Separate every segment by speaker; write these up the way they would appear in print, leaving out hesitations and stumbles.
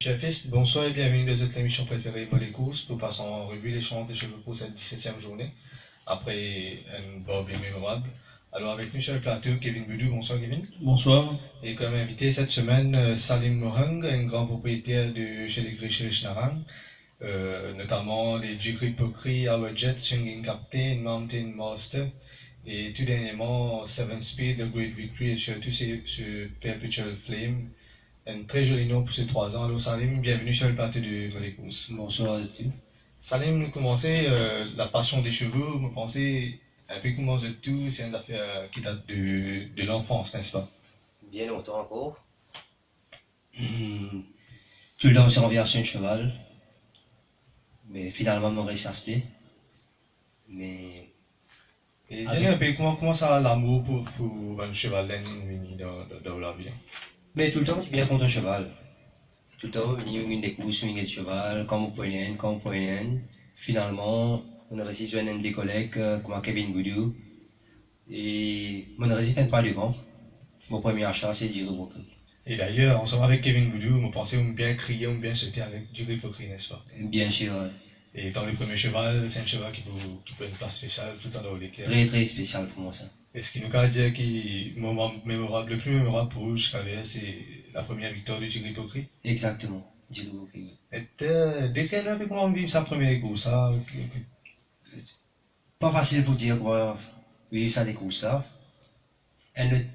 Speaker 1: Chers fils, bonsoir et bienvenue dans cette émission préférée Moi les courses. Nous passons en revue les chances des chevaux pour cette 17e journée, après un bord bien mémorable. Alors avec nous sur le plateau, Kevin Boudou. Bonsoir Kevin.
Speaker 2: Bonsoir.
Speaker 1: Et comme invité cette semaine, Salim Mohang, un grand propriétaire de chez les Gricherish Narang, notamment les Jigri Pokri, Our Jet, Swinging Captain, Mountain Master, et tout dernièrement Seven Speed, The Great Victory, et surtout ce Perpetual Flame. Un très joli nom pour ces 3 ans. Alors Salim, bienvenue sur le plateau de Molécous.
Speaker 2: Bonsoir à tous.
Speaker 1: Salim, nous commençons la passion des chevaux. Vous pensez un peu comment de tout, c'est une affaire qui date de l'enfance, n'est-ce pas?
Speaker 3: Bien longtemps encore.
Speaker 2: Tout le temps, j'ai envie d'acheter un cheval. Mais finalement, m'aurait resté. Mais.
Speaker 1: Et dis-nous un peu comment ça l'amour pour un cheval dans la vie.
Speaker 2: Mais tout le temps, je suis bien contre un cheval. Tout le temps, il y a une des courses, une des cheval, quand on prenait un. Finalement, on a réussi à joindre un des collègues, comme Kevin Boudou. Et on a réussi à faire pas de grand. Mon premier achat, c'est du Pokri.
Speaker 1: Et d'ailleurs, ensemble avec Kevin Boudou, on pensait bien crier, on bien sauter avec du Pokri, n'est-ce pas?
Speaker 2: Bien sûr.
Speaker 1: Et dans le premier cheval, c'est un cheval qui peut une place spéciale tout le temps dans les cœurs.
Speaker 2: Très très spécial pour moi ça.
Speaker 1: Et ce qui nous a dit que le moment mémorable, le plus mémorable pour jusqu'à là, c'est la première victoire du Tigre Pokri.
Speaker 2: Exactement, du Pokri.
Speaker 1: Et décris-nous un peu comment on vit sa première course, ça.
Speaker 2: Pas facile pour dire quoi, vivre ça des courses ça. Il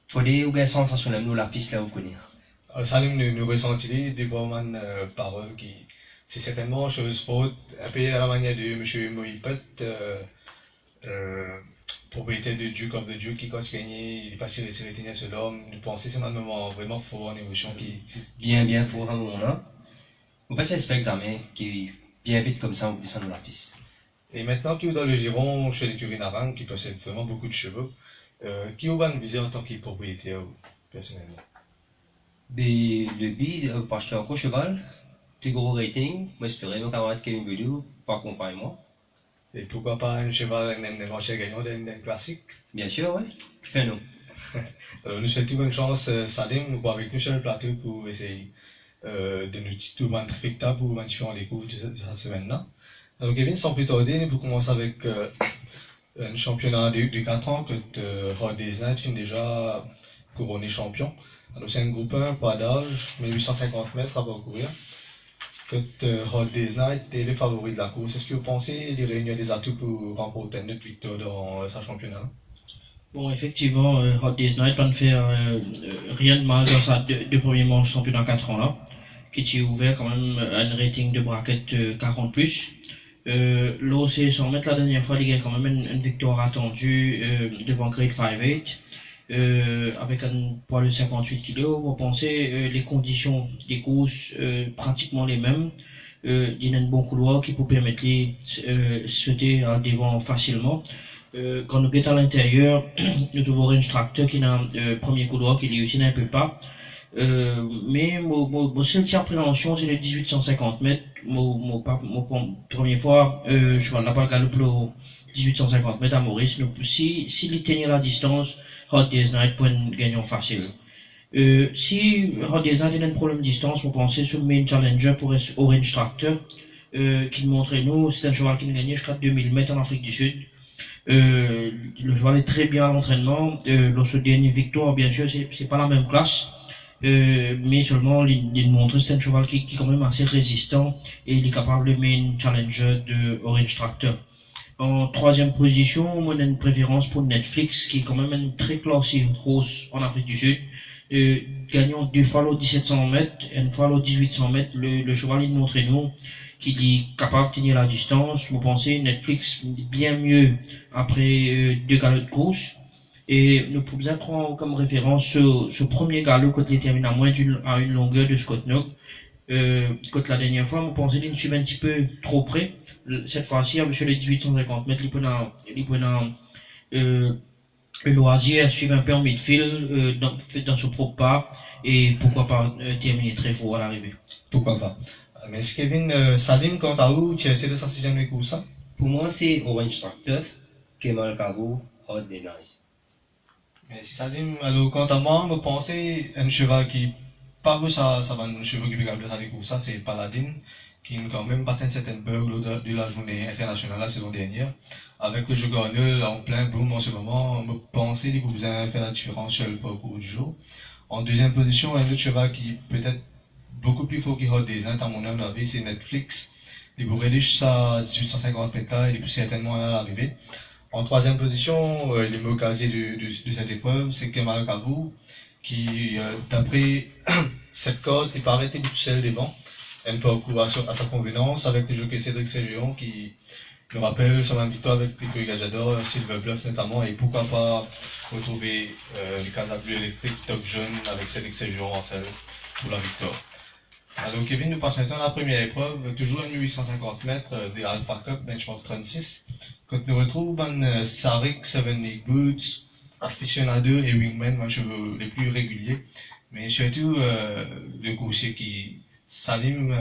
Speaker 2: faut des ou sensationnel, nous la piste là vous connaissez.
Speaker 1: Alors Salim nous ressentit des bonnes paroles qui, c'est certainement chose faute, un peu à la manière de M. Moïpet, propriétaire de Duke of the Duke, qui quand il gagnait, il est passé retenir sur l'homme, nous pensons c'est un moment vraiment fort, en émotion qui...
Speaker 2: Bien fort à un moment là. En fait, c'est un examen qui bien vite comme ça, on descend dans la piste.
Speaker 1: Et maintenant qu'il est dans le giron chez l'écurie Narang, qui possède vraiment beaucoup de chevaux, qui va nous viser en tant que propriétaire, personnellement?
Speaker 2: Mais le but, parce que encore cheval, plus gros rating, moi j'espérais mon camarade Kevin Boudou, pas accompagner moi.
Speaker 1: Et pourquoi pas un cheval, un enchère gagnant d'un classique?
Speaker 2: Bien sûr, ouais. Fais nous.
Speaker 1: Alors, nous souhaitons bonne chance, Salim, nous avec nous sur le plateau pour essayer de nous tout manifester pour différents les cours de cette semaine-là. Alors, Kevin, sans plus tarder, nous pouvons commencer avec un championnat de 4 ans que Rod Desnat finit déjà couronné champion. Alors, c'est un groupe 1, pas d'âge, 1850 mètres à parcourir. Que Rod Desnat était le favori de la course. Est-ce que vous pensez qu'il réunit des atouts pour remporter une autre victoire dans sa championnat?
Speaker 4: Bon, effectivement, Rod Desnat va ne faire rien de mal dans sa deux premiers manches championnat 4 ans là, qui est ouvert quand même à un rating de braquette 40+. L'OC 100 mètres la dernière fois, il y a quand même une victoire attendue devant Grade 5-8. Avec un poids de 58 kg, vous pensez les conditions des courses pratiquement les mêmes. Il y a un bon couloir qui peut permettre de sauter à devant facilement. Quand nous guettons à l'intérieur, nous devons un tracteur qui a un premier couloir qui réussit un peu pas. Mais mon seul tir prévention c'est le 1850 mètres. Mon première fois, je vais là-bas galoper le 1850 mètres à Maurice. S'il tenait la distance, Rod Desnat pour un gagnant facile. Si Rod Desnat a un problème de distance, vous pensez sur le main challenger pour Orange Tractor, qui montrait nous, c'est un cheval qui a gagné jusqu'à 2000 mètres en Afrique du Sud. Le cheval est très bien à l'entraînement. Lorsque dernier victoire, bien sûr, c'est pas la même classe. Mais seulement, il montre c'est un cheval qui est quand même assez résistant et il est capable de main challenger de Orange Tractor. En troisième position, moi j'ai une préférence pour Netflix, qui est quand même une très classée grosse en Afrique du Sud. Gagnant 2 fois au 1700 mètres, une fois au 1800 mètres, le cheval il montre nous qu'il est capable de tenir la distance. Vous pensez Netflix bien mieux après 2 galops de course. Et nous pouvons bien prendre comme référence ce premier galop quand il termine à une longueur de Scott Knock. Quand la dernière fois, vous pensez qu'il suivait un petit peu trop près. Cette fois-ci, avec les 1850 mètres, il prend le loisir à suivre un peu en midfield, dans son propre pas, et pourquoi pas terminer très fort à l'arrivée.
Speaker 1: Pourquoi pas? Mais est-ce Kevin, Salim, quant à vous, tu as essayé de sa 6e course, ça?
Speaker 2: Pour moi, c'est Orange Tractor, Kemal Cabo, Rod Desnat.
Speaker 1: Mais si Salim, alors quant à moi, je pensais un cheval qui pas vu ça va nous cheveux qui peuvent ça découvrir ça, c'est Paladin, qui nous quand même battu une certaine bug de la journée internationale la saison dernière. Avec le jeu Garnel en plein boom en ce moment, on me pensait qu'il pouvait faire la différence sur le parcours du jour. En deuxième position, un autre cheval qui peut-être beaucoup plus fort qu'il Hot Design, à mon humble avis, c'est Netflix. Il pourrait riche ça à 1850 mètres là, il est certainement à l'arrivée. En troisième position, il est mieux casé de cette épreuve, c'est Kemal Kavou, qui, d'après cette corde, il paraît être tout seul devant. Un parcours à sa convenance avec le jockey Cédric Ségion qui nous rappelle son victoire avec les Gajador, Silver Bluff notamment, et pourquoi pas retrouver le Casa Bleu électrique Top Jeune avec Cédric Ségion en selle pour la victoire. Alors Kevin nous passe maintenant à la première épreuve, toujours à 850 mètres des Alpha Cup Benchmark 36. Quand nous retrouvons Sarik, Seven League Boots, Aficionado et Wingman, mes cheveux les plus réguliers, mais surtout le coursier qui Salim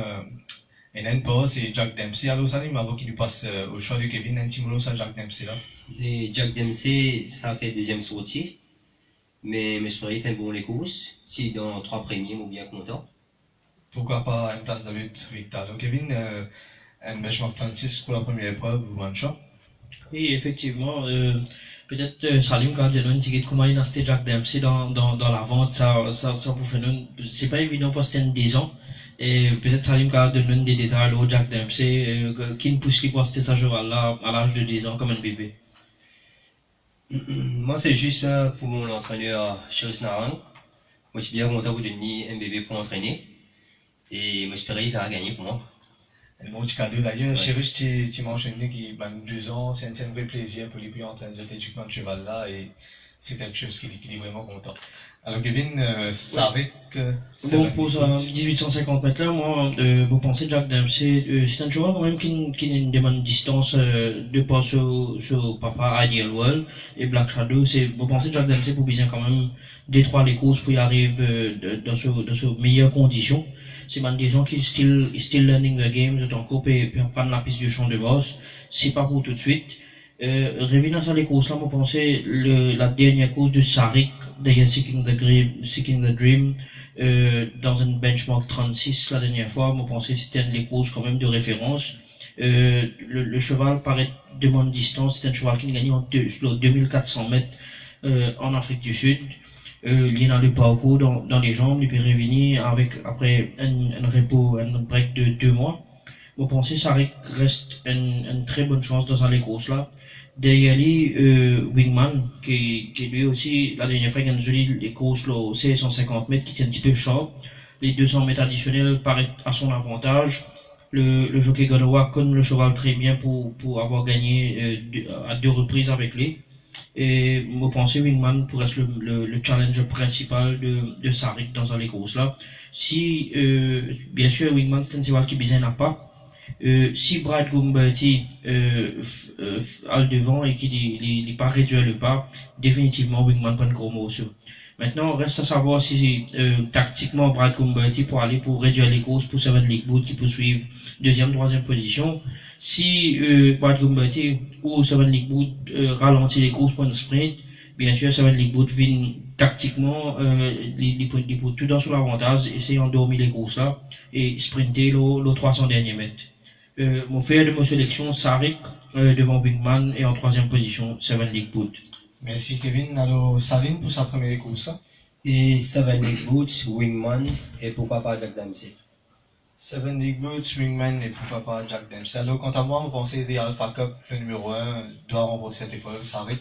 Speaker 1: et Nenpa, c'est Jack Dempsey. Alors Salim, avant qu'il nous passe au choix de Kevin, un petit mot sur Jack Dempsey là.
Speaker 2: Et Jack Dempsey, ça fait deuxième sortie, mais je ferai un bon les courses, si dans 3 premiers, on est bien content.
Speaker 1: Pourquoi pas une place David Victor. Donc Kevin, un benchmark 36 pour la première épreuve, ou un choix.
Speaker 4: Oui, effectivement, peut-être Salim quand il a une ticket comment il a acheté Jack Dempsey dans la vente, ça pour faire c'est pas évident parce que c'était 10 ans. Et peut-être Salim quand il donne des détails au Jack Dempsey, qui ne pousse qui pour acheter sa cheval là à l'âge de 10 ans comme un bébé.
Speaker 2: Moi, c'est juste pour mon entraîneur Chiris Narang. Moi, je suis bien content de donner un bébé pour entraîner. Et j'espérais qu'il va gagner pour moi.
Speaker 1: Un bon petit cadeau d'ailleurs, Chérish, tu mentionné qu'il a 2 ans, c'est un vrai plaisir pour lui plus en train de l'éducation de cheval là et c'est quelque chose qui est vraiment content. Alors Kevin, Sarik,
Speaker 4: bon, pour 1850 mètres là, moi, vous pensez Jack Dempsey, c'est un cheval quand même qui demande distance de pas sur Papa Ideal World et Black Shadow, vous pensez Jack Dempsey pour bien quand même détruire les courses pour y arriver dans ce meilleures conditions. C'est des gens qui still learning the game, de ton coup, et prendre la piste du champ de base. C'est pas pour tout de suite. Revenant sur les courses là, moi, pensais la dernière course de Sarik, d'ailleurs, Seeking the Dream, dans une benchmark 36 la dernière fois, moi, pensais c'était les courses quand même de référence. Le cheval paraît de bonne distance, c'est un cheval qui gagne en 2400 mètres, en Afrique du Sud. Il est dans le parcours dans les jambes, il peut revenir après un repos, un break de 2 mois. Vous pensez ça reste une très bonne chance dans les courses là. Derrière lui, Wingman, qui lui aussi, la dernière fois, il a joli les courses là, 150 mètres, qui tient un petit peu short. Les 200 mètres additionnels paraissent à son avantage. Le jockey Ganoa connaît le cheval très bien pour avoir gagné à 2 reprises avec lui. Et vous pensez Wingman pourrait être le challenge principal de Sarik dans les courses là. Si bien sûr Wingman c'est un cheval qui n'a pas. Si Brad Gumberti a le devant et qu'il n'est pas réduit le pas, définitivement Wingman prend un gros morceau. Maintenant, reste à savoir si tactiquement Brad Gumberti pour réduire les courses pour Seven League Boot qui poursuivent 2e, 3e position. Si Brad Gumberti ou Seven League Boot ralentit les courses pour un sprint, bien sûr Seven League Boot vient tactiquement les tout dans sur l'avantage, essayer d'endormir les courses là et sprinter le 300 derniers mètres. Mon fait de ma sélection, Sarik devant Wingman et en 3e position, Seven League Boot.
Speaker 1: Merci Kevin. Alors Salim pour sa première course.
Speaker 2: Et Seven League Boots, Wingman et pourquoi pas Jack Dempsey.
Speaker 1: Seven League Boots, Wingman et pourquoi pas Jack Dempsey. Alors quant à moi, on pensait des Alpha Cup, le numéro 1 doit remporter cette épreuve, Sarik.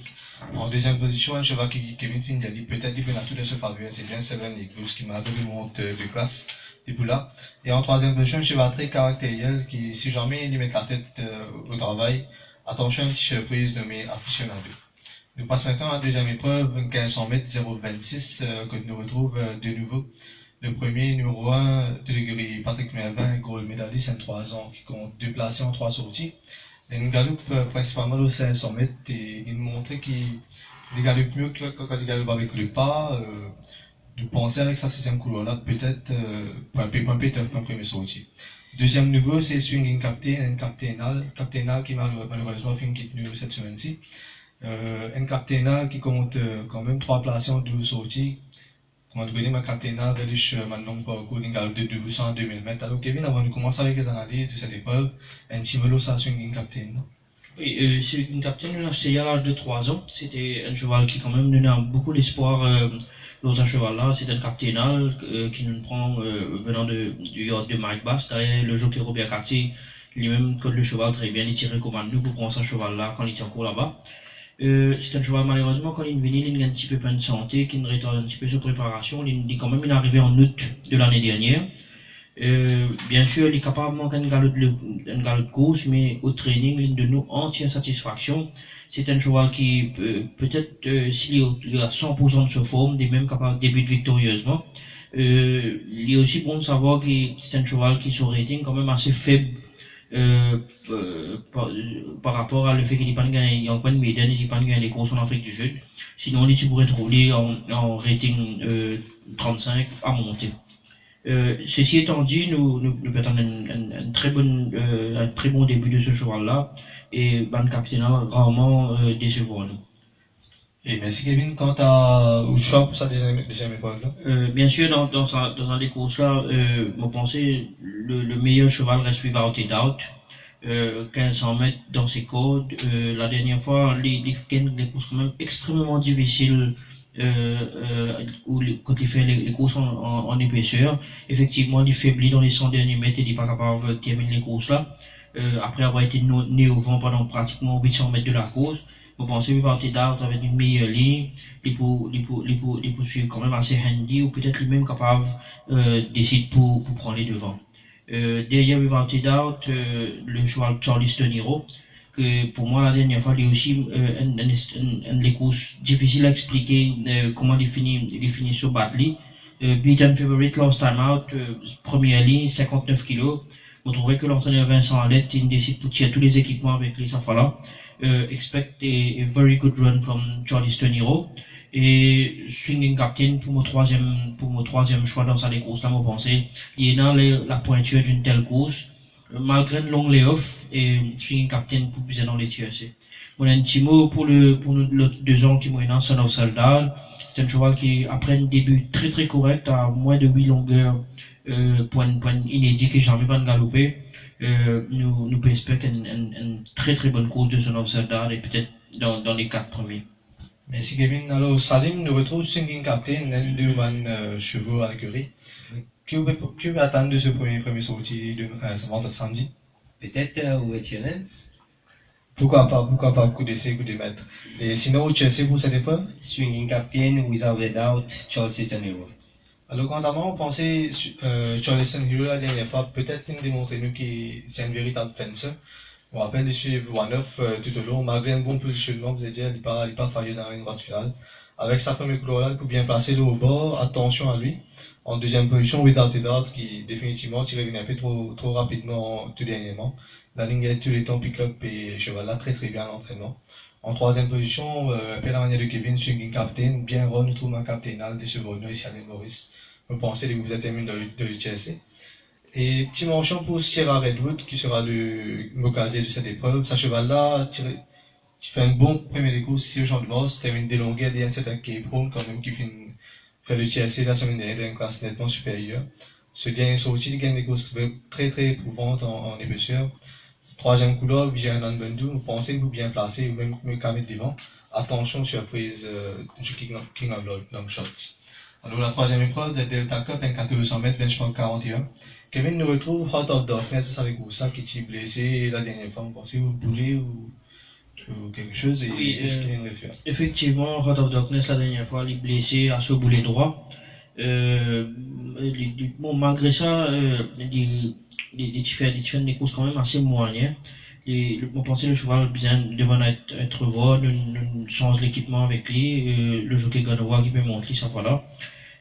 Speaker 1: En 2e position, un cheval qui Kevin Finn a dit peut-être qu'il peut tout de se faveur, c'est bien Seven League Boots qui m'a donné monte de classe et pour là. Et en 3e position, un cheval très caractériel qui, si jamais il met la tête au travail, attention à une petite surprise nommée Aficionado. Nous passons maintenant à la 2e épreuve, 1500 mètres 0,26, que nous retrouve de nouveau. Le premier, numéro 1, de l'écurie Patrick Mervin, gold medaliste, 3 ans, qui compte 2 placés en 3 sorties. Et nous galope principalement aux 500 mètres et il nous montrait qu'il galope mieux que quand il galope avec le pas. Nous pensons avec sa 6e couloir là, peut-être, point premier sortie. 2e nouveau, c'est Swinging Captain, Captainal qui malheureusement fait une quitte nulle cette semaine-ci. Un Captainal qui compte quand même 3 placés en 12 sorties. comment tu connais ma capitaine, riche maintenant parcours d'une galop de 200 à 2000 mètres. Alors Kevin, avant de commencer avec les analyses de cette épreuve, un petit vélo ça swinging captain.
Speaker 4: Oui, c'est une capitaine, on l'a acheté à l'âge de 3 ans. C'était un cheval qui quand même donnait beaucoup d'espoir dans un cheval-là. C'est un capitainal qui nous prend venant du yard de Mike Bass. D'ailleurs, le jockey Robert Cartier, lui-même code le cheval très bien, il tirait comme un nous pour prendre ce cheval-là quand il était encore là-bas. C'est un cheval malheureusement quand il venait, il a un petit peu plein de santé, qui nous retarde un petit peu sa préparation. Il dit quand même il est arrivé en août de l'année dernière. Bien sûr, il est capable de manquer une galop de course, mais au training, il de nous entière satisfaction. C'est un cheval qui, peut-être, s'il est à 100% de sa forme, il est même capable de débuter victorieusement. Il est aussi bon de savoir que c'est un cheval qui, son rating, quand même assez faible, par rapport à le fait qu'il n'est pas gagné en coin de Médan, il n'est pas gagné les courses en Afrique du Sud. Sinon, il pourrait trouver en rating 35 à monter. Ceci étant dit, nous attendons un très bon début de ce cheval-là et Ban Capitaine rarement décevoir nous.
Speaker 1: Et merci Kevin, quant au choix pour sa deuxième épreuve là.
Speaker 4: Bien sûr, dans un des courses-là, vous pensez le meilleur cheval reste Without a Doubt. 1500 mètres dans ses codes. La dernière fois, les courses quand même extrêmement difficiles. Quand il fait les courses en épaisseur, effectivement, il faiblit dans les 100 derniers mètres et il n'est pas capable de terminer les courses là. Après avoir été né au vent pendant pratiquement 800 mètres de la course, vous pensez qu'il va être avec une meilleure ligne, il peut suivre quand même assez handy ou peut-être lui-même capable décide pour prendre les devants. Derrière Without a Doubt, le cheval Charleston Hero, que pour moi la dernière fois il est aussi des courses difficiles à expliquer comment il finit sur Batley. Beaten Favorite Last Time Out, première ligne 59 kg. Vous trouverez que l'entraîneur Vincent Alette il décide pour tirer tous les équipements avec les Safala. Expect a very good run from Charleston Hero. Et Swinging Captain pour mon troisième choix dans sa course là, moi pensez il est dans la pointure d'une telle course. Malgré le long layoff et Swinging Captain pour puiser dans les TSC. On a un petit mot pour le 2 ans qui m'a dans Son of Soldat. C'est un cheval qui, après un début très très correct, à moins de 8 longueurs, point inédit qui jamais pas galopé, nous peut espérer une très très bonne course de Son of Soldat et peut-être dans les 4 premiers.
Speaker 1: Merci Kevin. Alors Salim nous retrouve Swinging Captain, un de chevaux à l'écurie. Que vous pouvez attendre de ce premier sortie de samedi?
Speaker 2: Peut-être ou Etienne.
Speaker 1: Pourquoi pas coup d'essai, coup de maître. Et sinon, où tu essaies pour cette épreuve?
Speaker 2: Swinging Captain, Without a Doubt, Charleston Hero.
Speaker 1: Alors, notamment, on pensait Charleston Hero la dernière fois, peut-être qu'il nous démontrer nous que c'est un véritable fencer. On rappelle de suivre One-Off tout au long, malgré un bon positionnement, vous avez dit, il n'est pas failli dans la ligne droite finale. Avec sa première couleur là, il peut bien placer le haut bord, attention à lui. En deuxième position, Without a Doubt, qui définitivement tirait un peu trop rapidement tout dernièrement. La ligne est tous les temps pick-up et cheval là très très bien à l'entraînement. En troisième position, un peu la manière de Kevin, Swinging Captain, bien rond, nous trouvons un capitainal de Chevronneau et Samuel Maurice. Vous pensez que vous êtes ému de l'UTSC. Et petit mention pour Sierra Redwood, qui sera le mocasier de cette épreuve. Sa cheval là, tu fais un bon premier décours, 6 champ de bosse, termine des longueurs, c'est un Cape Home quand même qui fait le TSC la semaine dernière dans une classe nettement supérieure. Ce dernier sorti, il gagne des courses très très éprouvantes en épaisseur. Troisième couleur, Vigilant Bundu, vous pensez que vous bien placé ou même me mettre devant. Attention, surprise du King of Long Shots. Alors la troisième épreuve de Delta Cup, un 1400 mètres, benchmark 41. Kevin nous retrouve Heart of Darkness, c'est avec vous ça qui t'est blessé la dernière fois. Vous pensez que vous boulez ou quelque chose et
Speaker 4: oui,
Speaker 1: qu'est-ce qu'il vient de faire?
Speaker 4: Effectivement, Heart of Darkness la dernière fois, il est blessé à ce boulet droit. Bon, malgré ça, il fait des courses quand même assez moyennes. On pensait le cheval bien devant être voir, nous change l'équipement avec lui, le jockey Ganoa qui peut monter ça voilà.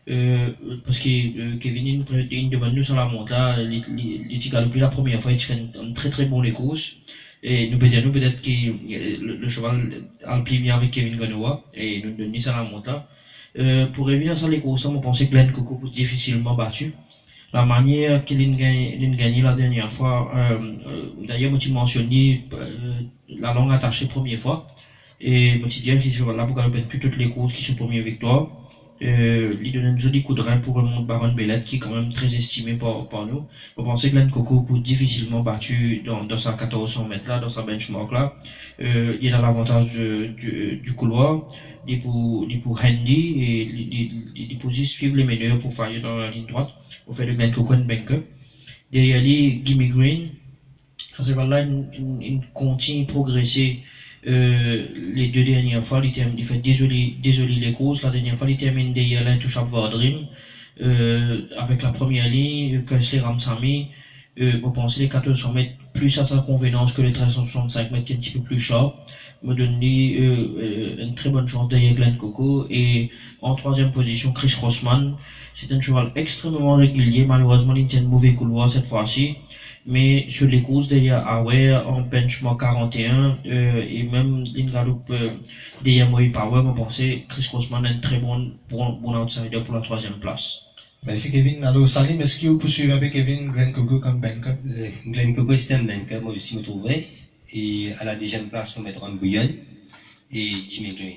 Speaker 4: Parce que Kevin il demande nous sur la monte là, il galopé la première fois, il fait une très très bonne les courses. Et nous peut-être que le cheval a le pli bien avec Kevin Ganoa et nous donner ça la monte là. Pour revenir sur les courses, on pensait que Glenn Coco peut difficilement battu. La manière qu'il a gagné la dernière fois, d'ailleurs, tu mentionné la longue attachée première fois. Et je dis que ce cheval-là pour galoper toutes les courses qui sont premières victoires. Il donne un joli coup de rein pour remonter Baron Bellet, qui est quand même très estimé par nous. Vous pensez que Glenn Coco peut difficilement battu dans sa 1400 mètres là, dans sa benchmark là. Il a l'avantage du couloir, il pour handy et il peut juste suivre les meilleurs pour faire dans la ligne droite. Au fait de Glenn Coco and banker. Derrière lui, Gimme Green. À ce moment-là, il continue de progresser. Les deux dernières fois, il fait désolé les courses. La dernière fois, il termine derrière l'intouchable Vardrim, avec la première ligne, Kessler Ramsamy, vous pensez les 1400 mètres plus à sa convenance que les 1365 mètres qui est un petit peu plus short, me donne une très bonne chance derrière Glenn Coco. Et en troisième position, Chris Crossman. C'est un cheval extrêmement régulier. Malheureusement, il tient un mauvais couloir cette fois-ci. Mais sur les courses derrière Aware en benchmark 41 et même l'Ingaloupe derrière Moe Power, on pensait Chris Crossman est un très bon outsider pour la troisième place.
Speaker 1: Merci Kevin. Alors Salim, est-ce que vous poursuivez avec Kevin Glenn Coco comme banker?
Speaker 2: Glenn Coco c'est un banker, moi aussi me trouverai. Et à la deuxième place, on mettra un Bouillon et Jimmy Green.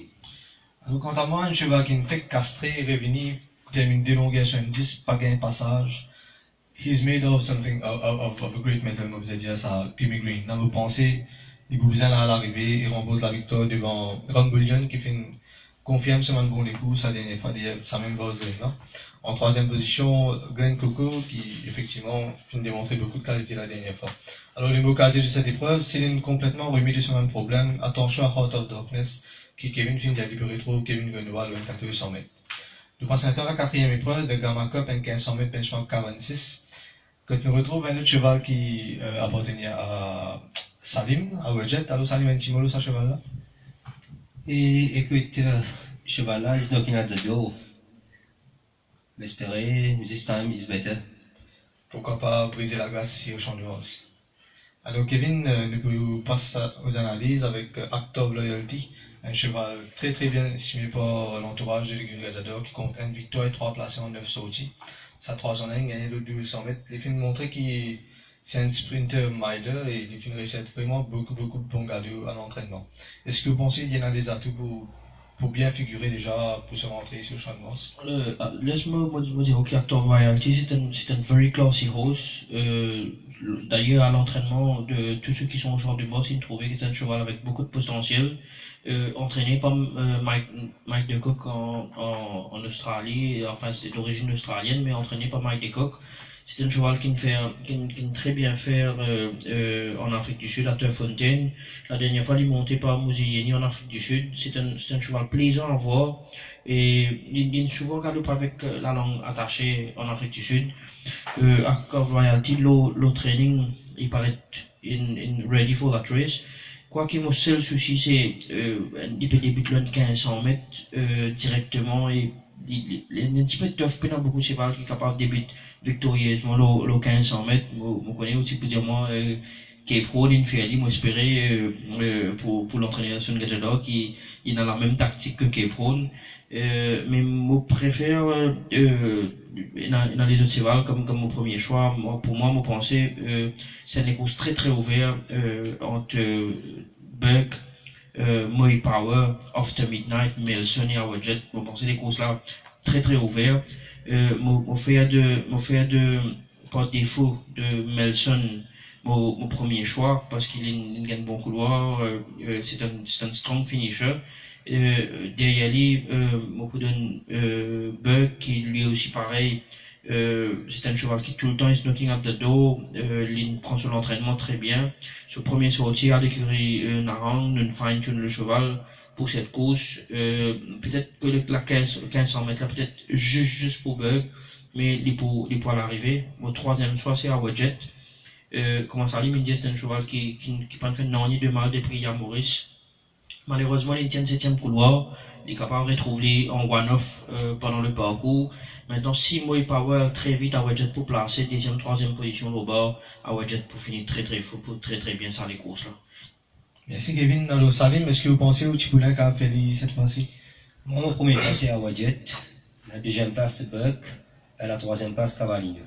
Speaker 1: Alors quant à moi, un cheval qui me fait castrer, revenu, termine délongation 10, pas gain passage. He's made of something, of a great metal, moi, vous avez dit ça, Gimme Green. Là, vous pensez, il vous besoin à l'arrivée, il remporte la victoire devant Ron Bullion, qui fait une, confirme seulement bon les coups, sa dernière fois, sa même base là. En troisième position, Glenn Coco, qui, effectivement, vient de démontrer beaucoup de qualité la dernière fois. Alors, le mot casier de cette épreuve, s'il est complètement remis de son même problème, attention à Heart of Darkness, qui Kevin finit à libérer trop, Kevin Grenoir, le 1400 mètres. Nous passons à la quatrième épreuve de Gamma Cup, un 1500 mètres benchmark 46. Quand nous retrouvons un autre cheval qui appartenait à Salim, à Wedget. Alors Salim, un petit mot sur ce cheval-là?
Speaker 2: Et écoute, cheval-là, is knocking at the door. J'espérais, this time is better.
Speaker 1: Pourquoi pas briser la glace ici au Champ de Mars? Alors Kevin, nous passons aux analyses avec Act of Loyalty, un cheval très très bien estimé par l'entourage de l'Égalisadeur qui compte une victoire et 3 placés en 9 sorties. Sa 300 lignes, gagné le 200 mètres. Les films montraient qu'il c'est un sprinter miler et les films réussissent vraiment beaucoup de bons gados à l'entraînement. Est-ce que vous pensez qu'il y en a des atouts pour bien figurer déjà, pour se rentrer sur le Champ de Mars?
Speaker 4: Laisse-moi dire, ok, Act of Loyalty, c'est un very classy horse. D'ailleurs, à l'entraînement de tous ceux qui sont au genre du boss, ils trouvaient que c'était un cheval avec beaucoup de potentiel, entraîné par Mike DeCock en Australie, enfin c'est d'origine australienne, mais entraîné par Mike DeCock. C'est un cheval qui ne très bien faire en Afrique du Sud, à Turfontaine. La dernière fois, il montait par Mouzieni en Afrique du Sud. C'est un cheval plaisant à voir. Et il est souvent galope avec la langue attachée en Afrique du Sud. Act of Loyalty, le training, il paraît ready for that race. Quoi qu'il mon seul souci, c'est il peut débuter le 1500 mètres directement et un petit peu tough dans beaucoup de cheval qui est capable de débuter victorieusement le 1500 mètres. Je connais aussi pour dire moi Cape Road, il fait moi espérer pour l'entraîneur Sun Gajador qui il a la même tactique que Cape Road. Mais je préfère dans les autres chevals comme mon premier choix. Pour moi, je pensais c'est une course très très ouverte entre Buck, Moe Power, After Midnight, Melson et Howard Jet. Je pensais les courses là très très ouvertes. Mon fait de par défaut de Melson mon premier choix parce qu'il gagne bon couloir. C'est un strong finisher. Derrière lui, beaucoup de Buck qui lui aussi pareil, c'est un cheval qui tout le temps est knocking at the door, il prend sur l'entraînement très bien. Sur le premier sortie à l'écurie Narang, on fine tune le cheval pour cette course. Peut-être que la 1500 mètres là, peut-être juste pour Buck, mais il pour l'arrivée. Mon troisième choix c'est à Wedget. Comment ça lui, c'est un cheval qui pas fait non ni de mal des prix à Maurice. Malheureusement, il tient le 7e couloir, il est capable de retrouver en one-off pendant le parcours. Maintenant, 6 mois power très vite à Wedget pour placer, 2e, 3e position au bas, à Wedget pour finir très bien ça les courses là.
Speaker 1: Merci Kevin. Alors Salim, est-ce que vous pensez au Tipoulin qui a fait cette fois-ci?
Speaker 2: Moi, mon premier place c'est à Wedget, la 2e place c'est Buck, et la 3e place Cavallino.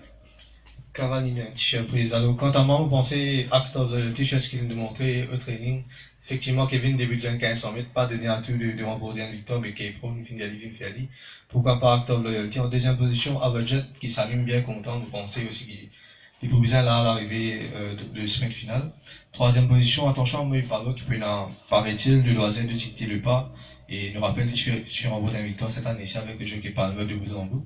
Speaker 1: Cavallino, surprise. Alors quant à moi, vous pensez Act of the t-shirt qu'il nous montrait au training? Effectivement, Kevin débute le 1500 mètres, pas donné à tout de remporter une victoire, mais Cape Town, Fingali. Pourquoi pas Actor Loyalty en deuxième position, Avajet, qui s'allume bien content, vous pensez aussi qu'il peut bien là à l'arrivée de sprint final. Troisième position, attention à Moïse Paro, qui peut, paraît-il, le loisir de dicter le pas, et nous rappelle qu'il fait remporter une victoire cette année-ci avec le jockey Palmer de bout en bout.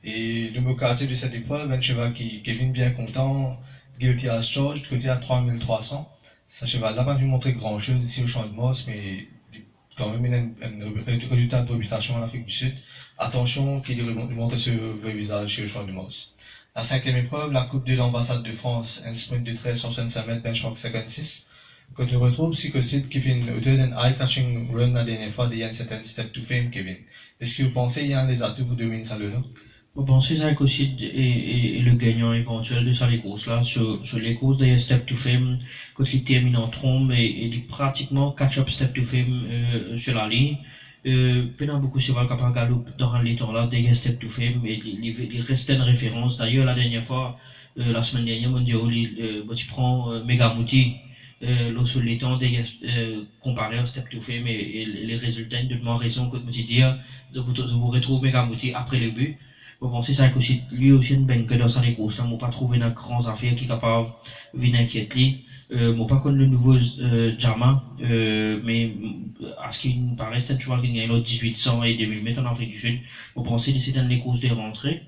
Speaker 1: Et le mot quartier de cette épreuve, un cheval qui Kevin bien content, Guilty as Charged, côté à 3300. Ce cheval-là n'a pas pu montrer grand-chose ici au Champ de Mars, mais quand même un résultat de réputation en Afrique du Sud. Attention qu'il montre ce vrai visage chez le Champ de Mars. La cinquième épreuve, la Coupe de l'Ambassade de France, un sprint de 1365 mètres, benchmark 56. Quand on retrouve Psychocide qui fait une auteur d'un eye-catching run la dernière fois, il y a un certain step to fame, Kevin. Est-ce que vous pensez qu'il y a des atouts pour dominer ça là?
Speaker 4: Vous pensez ça aussi est le gagnant éventuel de ça les courses là sur les courses de Step to Fame quand il termine en trombe et il pratiquement catch up Step to Fame sur la ligne. Pendant beaucoup de cheval capable galop dans les temps là des Step to Fame et il reste une référence. D'ailleurs la dernière fois la semaine dernière mon Dieu tu prends Megamouti sur les temps comparé au Step to Fame et les résultats de ma raison que je dire vous retrouvez Megamouti après le but. Vous pensez ça que lui aussi une banque dans sa course, moi pas trouvé une grande affaire qui est capable de venir inquiéter. Moi pas connaître le nouveau Jama, mais à ce qu'il me paraît, c'est un cheval qui gagne 1800 et 2000 mètres en Afrique du Sud. Vous pensez que c'est dans les courses de rentrée.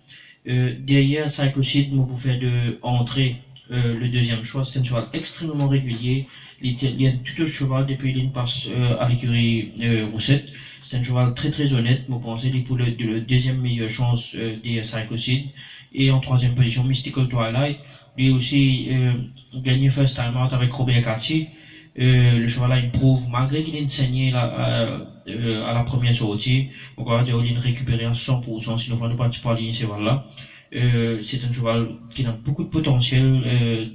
Speaker 4: Derrière ça aussi, moi pour faire de entrée, le deuxième choix, c'est un cheval extrêmement régulier. Il y a tout le cheval depuis qu'il passe à l'écurie Roussette. C'est un cheval très très honnête, vous pensez, pour le deuxième meilleure chance des Psychocide. Et en troisième position, Mystical Twilight. Lui aussi gagné first time out avec Robert Cathy. Le cheval-là, il prouve, malgré qu'il est saigné à la première sortie, on va dire qu'il est récupéré à 100%, sinon on ne va pas aligner ce cheval-là. C'est un cheval qui a beaucoup de potentiel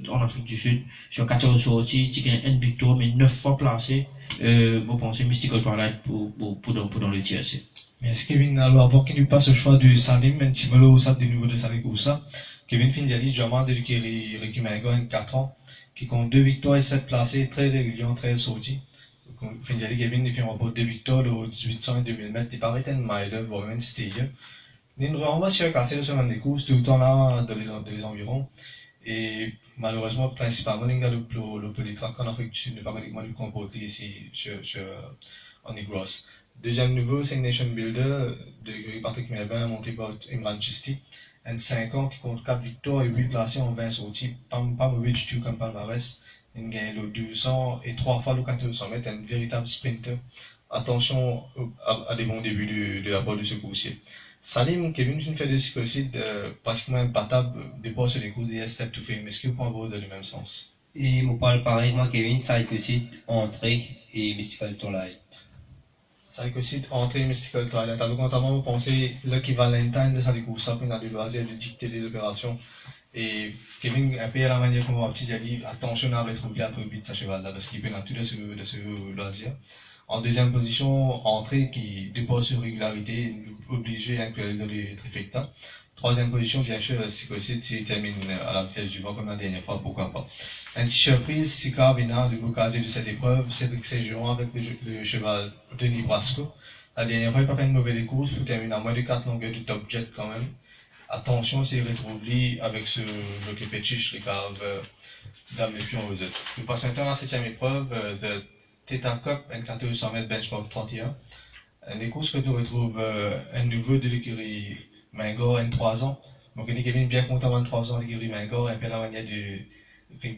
Speaker 4: en Afrique du Sud. Sur 14 sorties, il gagne une victoire, mais 9 fois placé. Vous pensez Mystical Twilight pour dans le TSC.
Speaker 1: Mais est-ce Kevin, alors avant qu'il nous passe le choix du Salim, un petit peu au stade de nouveau de Salikoussa, Kevin Findialis, Jamal de l'écurie Recumengo, 4 ans, qui compte 2 victoires et 7 placés, très réguliers, très sortis. Findialis, Kevin, il fait un rapport 2 victoires au 1800 et 2000 mètres, il paraît un mile, voire même stayer. Il y a une renvoi sur cassé le semaine des courses, tout le temps là, dans les environs. Et malheureusement, principalement, il y a le polytrack en Afrique du Sud, ne pas uniquement le comporter ici, en Negros. Deuxième nouveau, c'est Nation Builder, de Patrick Melvin, monté par Imran Chisti. Un 5 ans qui compte 4 victoires et 8 placés en 20 sorties. Pas mauvais du tout comme palmarès. Il gagne le 200 et 3 fois le 400 mètres, un véritable sprinter. Attention à des bons débuts de la part de ce coursier. Salim, Kevin, tu fait de Psychocide pratiquement imbattable départ sur les courses des Step to Fame. Est-ce que vous pensez dans le même sens?
Speaker 2: Et moi parle pareil, moi Kevin, Psychocide, entrée et Mystical Twilight.
Speaker 1: Psychocide, entrée, Mystical Twilight. Alors, notamment, vous pensez Lucky Valentine de ça, des courses, puis on a le loisir de dicter les opérations. Et Kevin, un peu à la manière qu'on va petit dit, attention à être oublié après le but de sa cheval-là, parce qu'il peut dans tout de ce loisir. En deuxième position, entrée qui dépose sur régularité, obligé à inclure dans les trifecta. Troisième position, bien sûr, Psychocide, s'il termine à la vitesse du vent comme la dernière fois, pourquoi pas. Une surprise, Sika Vina, le bocasier de cette épreuve, Cédric Séjourn avec le cheval Denis Brasco. La dernière fois, il n'a pas fait une mauvaise course pour terminer à moins de 4 longueurs de top jet quand même. Attention, s'il retrouve lui avec ce jockey fétiche, les caves Dame les pions aux autres. Nous passons maintenant à la 7e épreuve de Theta Cup, un 1400 mètres benchmark 31. Les courses que tu retrouves un nouveau de l'écurie Mingor, N3 ans. Donc, il est Kevin bien content de 3 ans de l'écurie Mingor, un peu la manière de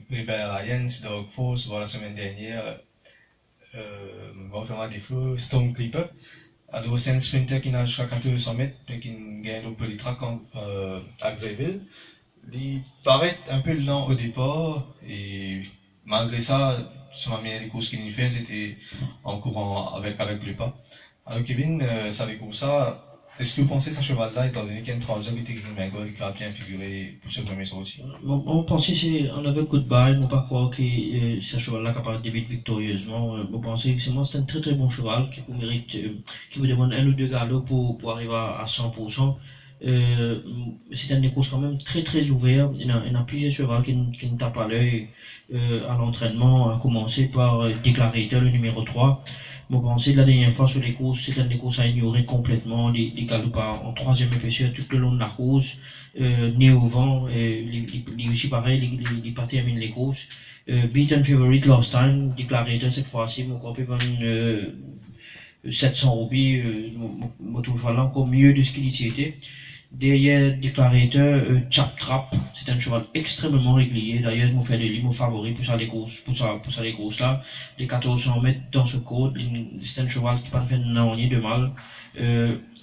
Speaker 1: Rebel Alliance, Dog Force, voilà la semaine dernière, vraiment des flots, Stone Clipper. Alors, c'est un sprinter qui n'a jusqu'à 1400 mètres, mais qui gagne au polytrack à Gréville. Il paraît un peu lent au départ, et malgré ça, sur la meilleure des courses qu'il fait, c'était en courant avec le pas. Alors Kevin, ça avec ça, est-ce que vous pensez que ce cheval-là, étant donné qu'il y a une 3 ans qui était écrit Mingor, il a bien figuré pour ce premier sortie?
Speaker 4: On pensait qu'on avait goodbye, on ne pas croire que ce cheval-là capable de débuter victorieusement. On pensait que c'est un très très bon cheval qui vous mérite, qui vous demande 1 ou 2 galops pour arriver à 100%. C'est un des courses quand même très très ouvert. Il y a plusieurs chevaux qui ne tapent à l'œil à l'entraînement, à commencer par Declarator, le numéro 3. Bon, pensez la dernière fois sur les courses, c'est un des courses à ignorer complètement. Les galopes en troisième épaisseur tout le long de la course, né au vent, il aussi pareil, il pas termine les courses. Beaten favorite last time, Declarator cette fois-ci, mon corps peut vendre 700 roupies, mon toujours là encore mieux de ce qu'il était. Derrière Declarator, Chap Trap, c'est un cheval extrêmement régulier. D'ailleurs, je me fais des livres favoris pour ça les courses, pour ça les courses là. Les 1400 mètres dans ce code, c'est un cheval qui pas fait ni de mal.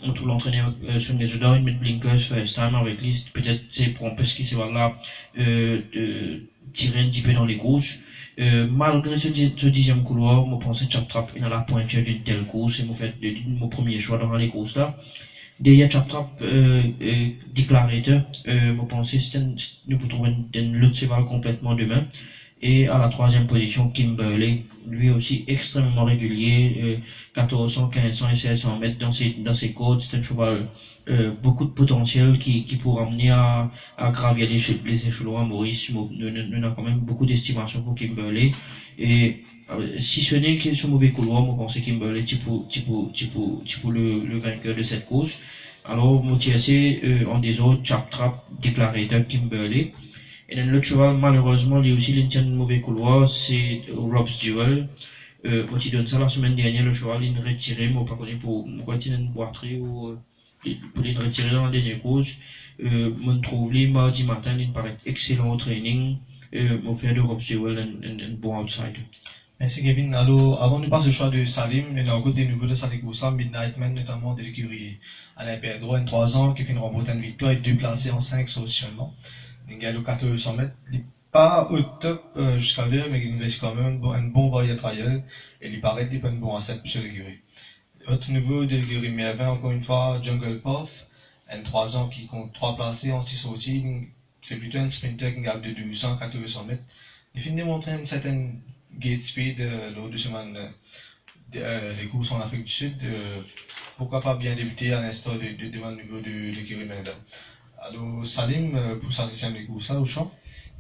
Speaker 4: On trouve l'entraîneur sur les jeux il met blinkers first time avec lui. Peut-être c'est pour un peu ce qui se va là, tirer un petit peu dans les courses. Malgré ce dixième couloir, je pense que Chap Trap il a la pointure d'une telle course et je fais mon premier choix dans les courses là. Derrière Chap Trap, Declarator, je pense que nous pouvons trouver une lutte cheval complètement demain. Et à la troisième position, Kimberley, lui aussi extrêmement régulier, 1400, 1500 et 1600 mètres dans ses côtes. C'est un cheval beaucoup de potentiel qui pourra amener à gravir les échelons à Maurice. Nous avons quand même beaucoup d'estimation pour Kimberley. Et si ce n'est qu'il est sur mauvais couloir, je pense que Kimberley pour le vainqueur de cette course. Alors, moi, en des autres, Chap Trap, Declarator, Kimberley. Et l'autre cheval, malheureusement, lui aussi, il tient un mauvais couloir, c'est Rob's Duel. Moi, tu donnes ça la semaine dernière, le cheval, il est retiré, moi, pas connu pourquoi il a une boiterie ou, pour les retirer dans la dernière course. Moi, je trouve lui, mardi matin, il paraît excellent au training. Moi, faire de Rob's Duel un bon outside.
Speaker 1: Merci Kevin. Alors, avant de passer au choix de Salim, il y a encore des nouveaux de cette course, Midnight Man, notamment de l'écurie Alain Pedro, 3 ans, qui fait une remportée une victoire et 2 placés en 5 positionnements. Il y a 1400 mètres, il n'est pas au top jusqu'à l'heure, mais il laisse quand même un bon voyage trial, et il paraît qu'il est pas un bon asset sur l'écurie. Autre niveau de l'écurie Mervin, encore une fois, Jungle Puff, un 3 ans qui compte 3 placés en 6 sorties, c'est plutôt un sprinter qui gagne de 200, 1400 mètres. Il finit de démontrer une certaine gate speed lors de semaine les courses en Afrique du Sud. Pourquoi pas bien débuter à l'instant de niveau de l'écurie Mervin. Alors, Salim, pour sa deuxième des courses, au champ.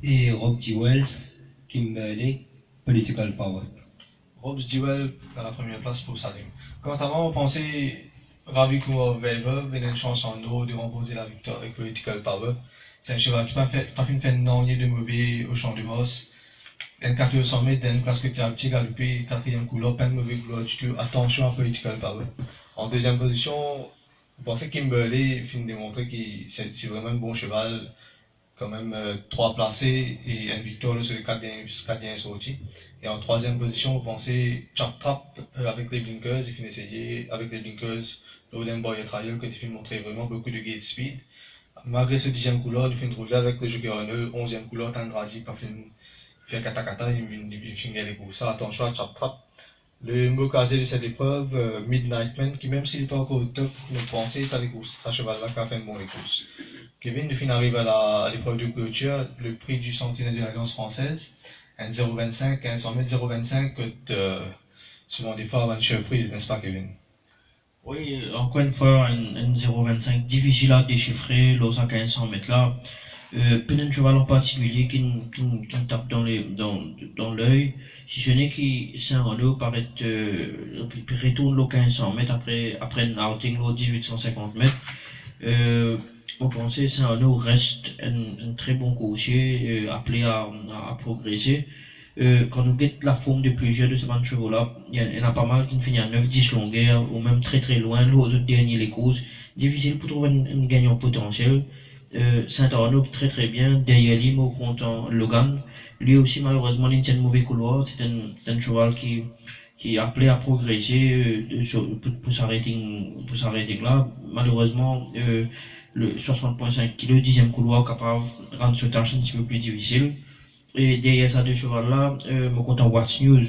Speaker 2: Et Rob Jewell, Kimberley, Political Power.
Speaker 1: Rob Jewell à la première place pour Salim. Quant à moi, on pensait Ravi Kumar Weber, il a une chance en eau de remposer la victoire avec Political Power. C'est un cheval qui n'a pas fait une année de mauvais au champ de Moss. Il y a une 1400 mètres, il y a presque un petit galopé, quatrième couloir, pas de mauvais couloir du tout. Attention à Political Power. En deuxième position, je pensais que Kimberley finit de démontrer que c'est vraiment un bon cheval, quand même 3 placés et une victoire sur les 4 derniers sorties. Et en troisième position, je pensais Chap Trap avec les blinkers, il finit essayer avec les blinkers, l'Oden Boy Trial, que il finit montrer vraiment beaucoup de gate speed. Malgré ce 10e couloir, il finit rouler avec le Juggerunner, 11e couloir, Tandraji, pas fait un kata, il finit les courses. Attention à Chap Trap. Le mot casé de cette épreuve, Midnight Man, qui même s'il n'est pas encore au top, nous pensons ça les courses, ça cheval-là qui a fait un bon les courses. Kevin, de fin arrive à l'épreuve de clôture, le prix du centenaire de l'Alliance française, un 0,25, un 100 mètres 0,25, que souvent des fois, une surprise, n'est-ce pas Kevin?
Speaker 4: Oui, encore une fois, un 0,25 difficile à déchiffrer, l'os à 1500 mètres là. Peut-être un cheval en particulier qui tape dans l'œil, si ce n'est que Saint-Renaud paraît retourne le 1500 mètres après un outing au 1850 mètres. On pensait Saint-Renaud reste un très bon coursier appelé à progresser. Quand on guette la forme de plusieurs de ces chevaux là, il y en a pas mal qui finissent à 9-10 longueurs ou même très très loin, l'autre dernier les courses. Difficile pour trouver un gagnant potentiel. Saint-Arnaud très très bien, derrière lui, au comptant Logan, lui aussi malheureusement il tient un mauvais couloir, c'est un cheval qui est appelé à progresser pour sa rating là, malheureusement le 60.5 kg, 10e couloir capable de rendre cette tâche un petit peu plus difficile. Et derrière ça deux chevals là, me comptant Watch News,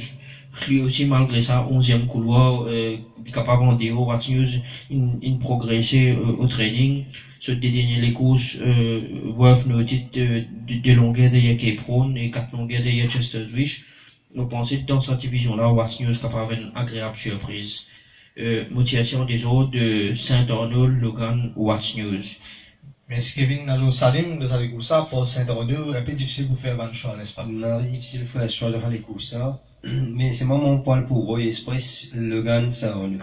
Speaker 4: lui aussi malgré ça 11e couloir, capable en déo, Watch News il progressait au training. Sur des derniers les courses, Worth noted de longueur derrière Cape Roan et 4 longueurs derrière Chester's Wish. Nous pensons que dans cette division-là, Watch News capable une agréable surprise. motivation des autres de Saint-Arnaud, Logan, Watts News.
Speaker 1: Merci Kevin. Alors Salim, de ça ça pour Saint-Arnaud, un peu difficile pour faire un choix, n'est-ce pas?
Speaker 2: Non, difficile de faire choix de les courses, ça. Mais c'est moi mon poil pour Roy Express, Logan, ça on.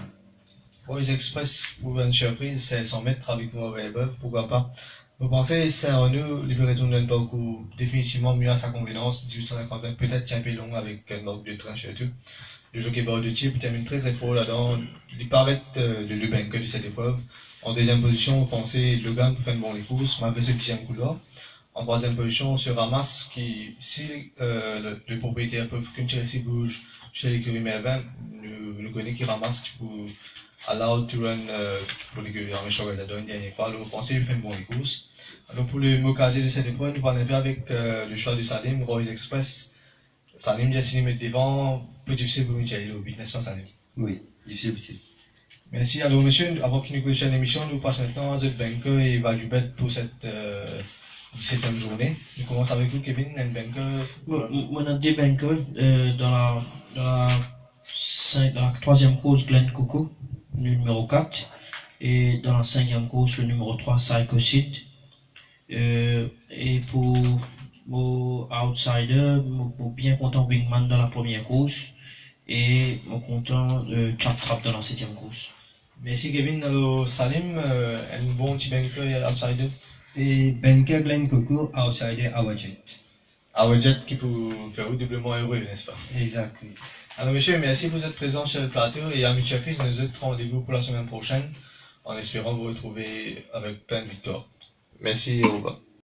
Speaker 1: Roy's Express, pour une surprise, c'est 100 mètres avec moi, pourquoi pas. Vous pensez, Saint-Arnaud, livraison d'un parcours définitivement mieux à sa convenance, 1850 peut-être un peu long avec un manque de train surtout. Le jockey bord de type termine très très fort là-dedans. Il paraît le banqueur de cette épreuve. En deuxième position, vous pensez Logan pour faire bon les courses, malgré ce 10e couloir. En troisième position, se ramasse qui, si le propriétaire peut qu'une Chelsea bouge chez l'écurie Mervin, nous connaît qui ramasse pour allow to run pour l'écurie Armée la dernière fois. Alors, vous pensez qu'il fait bon les courses. Alors, pour le mot casé de cette épreuve, nous parlons un peu avec le choix de Salim, Roy's Express. Salim, j'ai signé mettre devant, peu difficile pour Michael Obi, n'est-ce pas Salim?
Speaker 2: Oui, difficile.
Speaker 1: Merci. Alors, monsieur, avant qu'il nous clôture l'émission, nous passons maintenant à The Banker et Value Bet pour cette 17e journée. Je commence avec vous, Kevin, un Banker.
Speaker 4: On a des bankers dans la troisième course, Glen Coco, le numéro 4, et dans la 5e course, le numéro 3, Psychocide. Et pour outsider, pour bien content Wingman dans la première course, et content Chap Trap dans la 7e course.
Speaker 1: Merci Kevin. Alors Salim, un bon petit banker outsider.
Speaker 2: Et banker Glen Coco, outsider Awajet.
Speaker 1: Awajet qui peut faire doublement heureux, n'est-ce pas?
Speaker 2: Exact. Oui.
Speaker 1: Alors monsieur, merci pour votre présence sur le plateau et à Mitchell Fils, nous autres rendez-vous pour la semaine prochaine en espérant vous retrouver avec plein de victoires. Merci et au revoir.